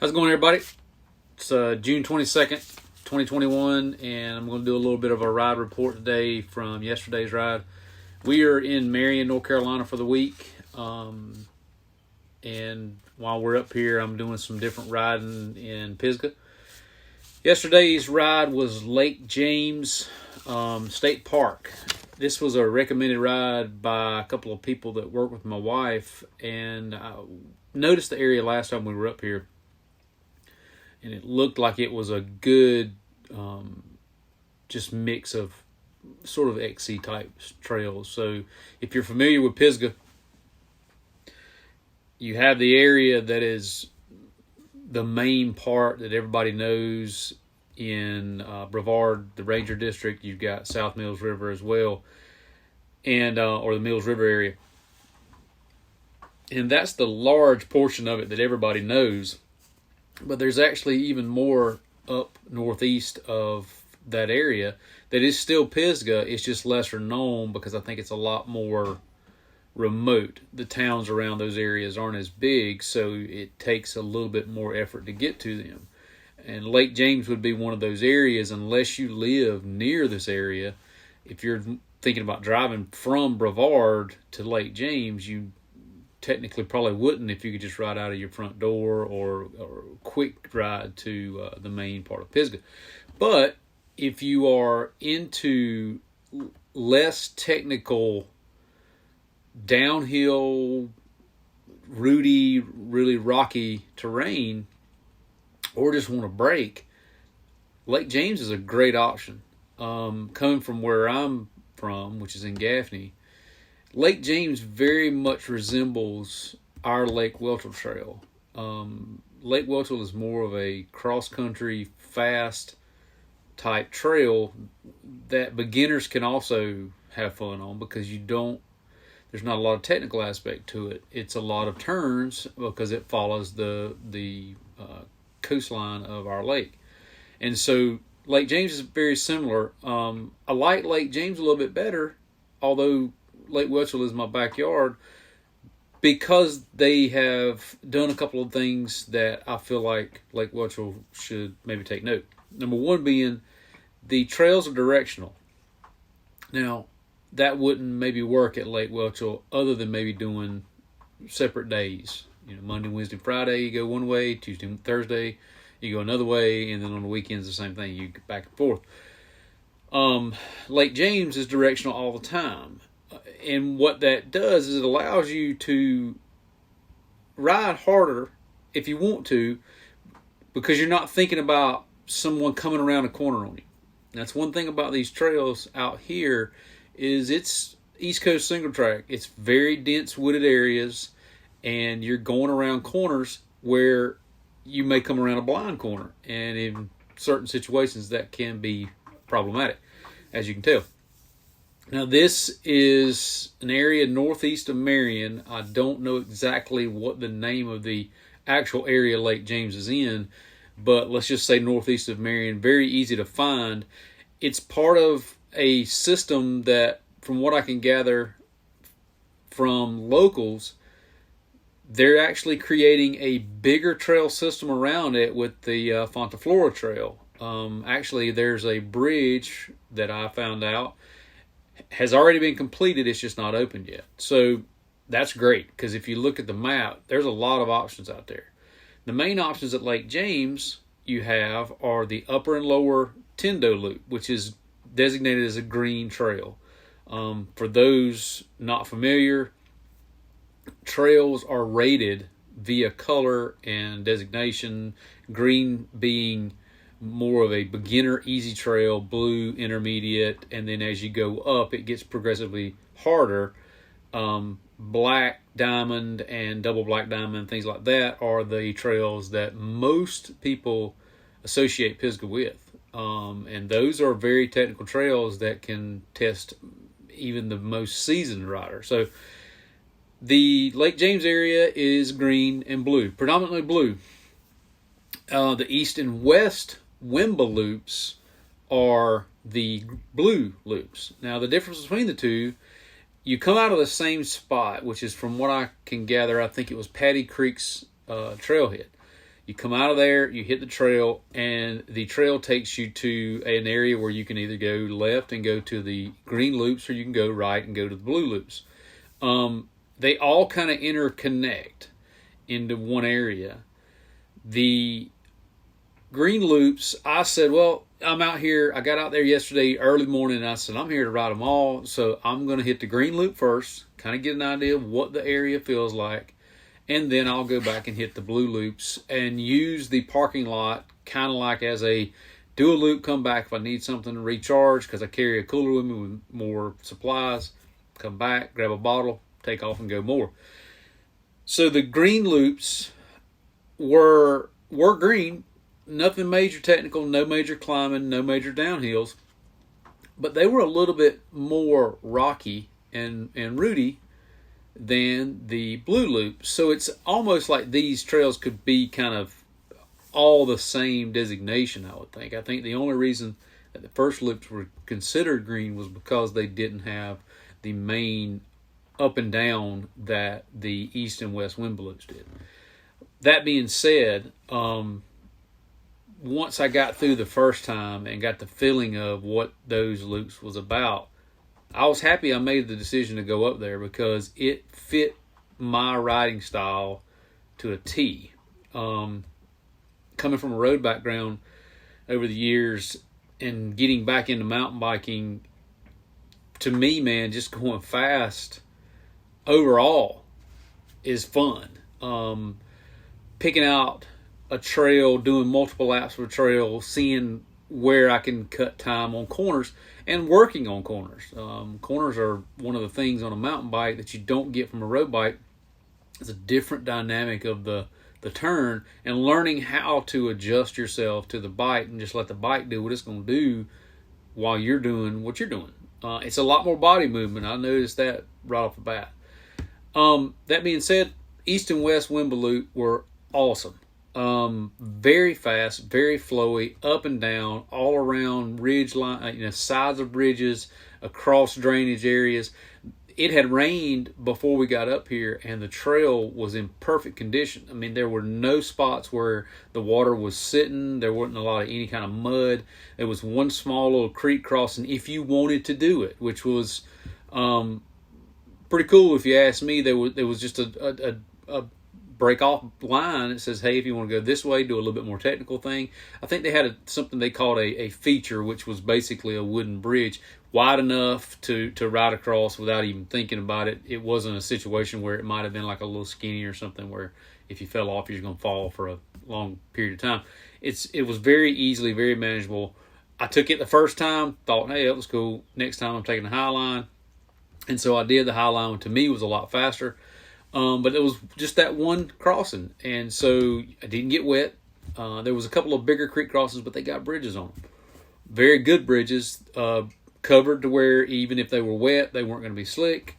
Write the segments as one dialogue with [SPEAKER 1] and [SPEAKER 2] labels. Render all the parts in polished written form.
[SPEAKER 1] How's it going, everybody? It's June 22nd, 2021, and I'm going to do a little bit of a ride report today from yesterday's ride. We are in Marion, North Carolina for the week, and while we're up here, I'm doing some different riding in Pisgah. Yesterday's ride was Lake James State Park. This was a recommended ride by a couple of people that work with my wife, and I noticed the area last time we were up here, and it looked like it was a good just mix of sort of XC type trails. So if you're familiar with Pisgah, you have the area that is the main part that everybody knows in Brevard, the Ranger District. You've got South Mills River as well, and or the Mills River area. And that's the large portion of it that everybody knows. But there's actually even more up northeast of that area that is still Pisgah. It's just lesser known because I think it's a lot more remote. The towns around those areas aren't as big, so it takes a little bit more effort to get to them. And Lake James would be one of those areas, unless you live near this area. If you're thinking about driving from Brevard to Lake James, you technically probably wouldn't if you could just ride out of your front door or quick ride to the main part of Pisgah. But if you are into less technical, downhill, rooty, really rocky terrain, or just want a break, Lake James is a great option. Coming from where I'm from, which is in Gaffney, Lake James very much resembles our Lake Welchel Trail. Lake Welchel is more of a cross-country, fast type trail that beginners can also have fun on because there's not a lot of technical aspect to it. It's a lot of turns because it follows the coastline of our lake. And so Lake James is very similar. I like Lake James a little bit better, although Lake Welchel is my backyard, because they have done a couple of things that I feel like Lake Welchel should maybe take note. Number one being the trails are directional. Now, that wouldn't maybe work at Lake Welchel other than maybe doing separate days. You know, Monday, Wednesday, Friday, you go one way, Tuesday, Thursday, you go another way, and then on the weekends, the same thing. You go back and forth. Lake James is directional all the time. And what that does is it allows you to ride harder if you want to, because you're not thinking about someone coming around a corner on you. That's one thing about these trails out here is it's East Coast single track. It's very dense wooded areas, and you're going around corners where you may come around a blind corner. And in certain situations, that can be problematic, as you can tell. Now, this is an area northeast of Marion. I don't know exactly what the name of the actual area Lake James is in, but let's just say northeast of Marion. Very easy to find. It's part of a system that, from what I can gather from locals, they're actually creating a bigger trail system around it with the Fontaflora Trail. Actually, there's a bridge that I found out has already been completed. It's just not opened yet. So that's great, because if you look at the map, there's a lot of options out there. The main options at Lake James you have are the upper and lower Tendo Loop, which is designated as a green trail. For those not familiar, trails are rated via color and designation, green being more of a beginner easy trail, blue intermediate, and then as you go up it gets progressively harder. Black diamond and double black diamond, things like that, are the trails that most people associate Pisgah with, and those are very technical trails that can test even the most seasoned rider. So the Lake James area is green and blue, predominantly blue. The east and west Wimba loops are the blue loops. Now, the difference between the two, you come out of the same spot, which is, from what I can gather, I think it was Patty Creek's trailhead. You come out of there, you hit the trail, and the trail takes you to an area where you can either go left and go to the green loops, or you can go right and go to the blue loops. They all kind of interconnect into one area. The green loops, I said, well, I'm out here. I got out there yesterday early morning, and I said, I'm here to ride them all. So I'm going to hit the green loop first, kind of get an idea of what the area feels like. And then I'll go back and hit the blue loops and use the parking lot kind of like as a do a loop, come back if I need something to recharge, because I carry a cooler with me with more supplies. Come back, grab a bottle, take off and go more. So the green loops were green. Nothing major technical, no major climbing, no major downhills. But they were a little bit more rocky and rooty than the blue loop. So it's almost like these trails could be kind of all the same designation, I would think. I think the only reason that the first loops were considered green was because they didn't have the main up and down that the east and west wind loops did. That being said, once I got through the first time and got the feeling of what those loops was about, I was happy I made the decision to go up there because it fit my riding style to a T. Coming from a road background over the years and getting back into mountain biking, to me, man, just going fast overall is fun. Picking out a trail, doing multiple laps of a trail, seeing where I can cut time on corners, and working on corners. Corners are one of the things on a mountain bike that you don't get from a road bike. It's a different dynamic of the turn, and learning how to adjust yourself to the bike and just let the bike do what it's going to do while you're doing what you're doing. It's a lot more body movement. I noticed that right off the bat. That being said, east and west wind loop were awesome. Very fast, very flowy, up and down, all around ridge line, sides of bridges, across drainage areas. It had rained before we got up here, and the trail was in perfect condition. I mean, there were no spots where the water was sitting. There wasn't a lot of any kind of mud. There was one small little creek crossing if you wanted to do it, which was pretty cool if you ask me. There was just a break off line that says, hey, if you want to go this way, do a little bit more technical thing. I think they had something they called a feature, which was basically a wooden bridge wide enough to ride across without even thinking about it. It wasn't a situation where it might have been like a little skinny or something where if you fell off, you're going to fall for a long period of time. It was very easily, very manageable. I took it the first time, thought, hey, that was cool. Next time I'm taking the high line. And so I did. The high line, to me, was a lot faster. But it was just that one crossing, and so I didn't get wet. There was a couple of bigger creek crossings, but they got bridges on them. Very good bridges, covered to where even if they were wet, they weren't going to be slick.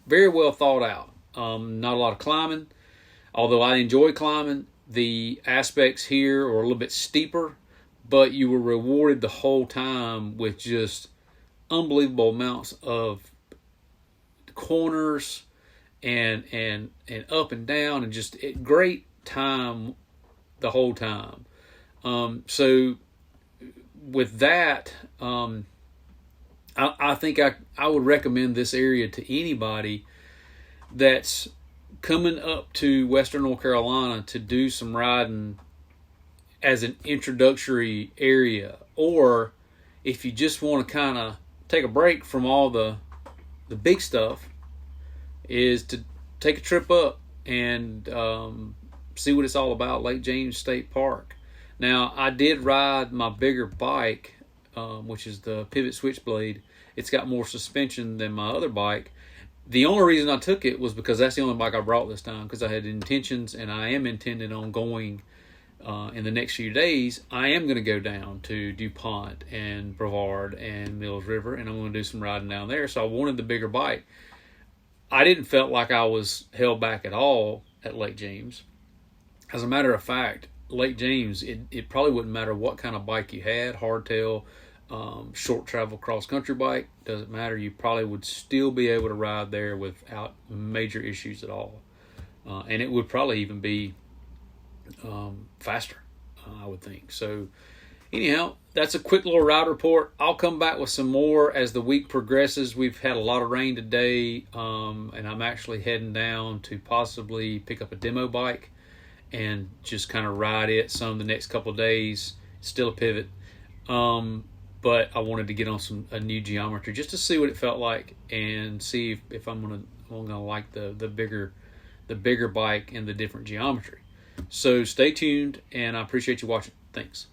[SPEAKER 1] Very well thought out. Not a lot of climbing, although I enjoy climbing. The aspects here are a little bit steeper, but you were rewarded the whole time with just unbelievable amounts of corners and up and down, and just great time the whole time. So with that, I think I would recommend this area to anybody that's coming up to Western North Carolina to do some riding as an introductory area, or if you just want to kind of take a break from all the big stuff, is to take a trip up and see what it's all about, Lake James State Park. Now, I did ride my bigger bike, which is the Pivot Switchblade. It's got more suspension than my other bike. The only reason I took it was because that's the only bike I brought this time, because I had intentions, and I am intending on going in the next few days. I am going to go down to DuPont and Brevard and Mills River, and I'm going to do some riding down there. So I wanted the bigger bike. I didn't feel like I was held back at all at Lake James. As a matter of fact, Lake James, it probably wouldn't matter what kind of bike you had, hardtail, short travel cross-country bike, doesn't matter. You probably would still be able to ride there without major issues at all. And it would probably even be faster, I would think. So anyhow, that's a quick little ride report. I'll come back with some more as the week progresses. We've had a lot of rain today, and I'm actually heading down to possibly pick up a demo bike and just kind of ride it some the next couple of days. Still a pivot, but I wanted to get on a new geometry just to see what it felt like and see if I'm gonna like the bigger bike and the different geometry. So stay tuned, and I appreciate you watching. Thanks.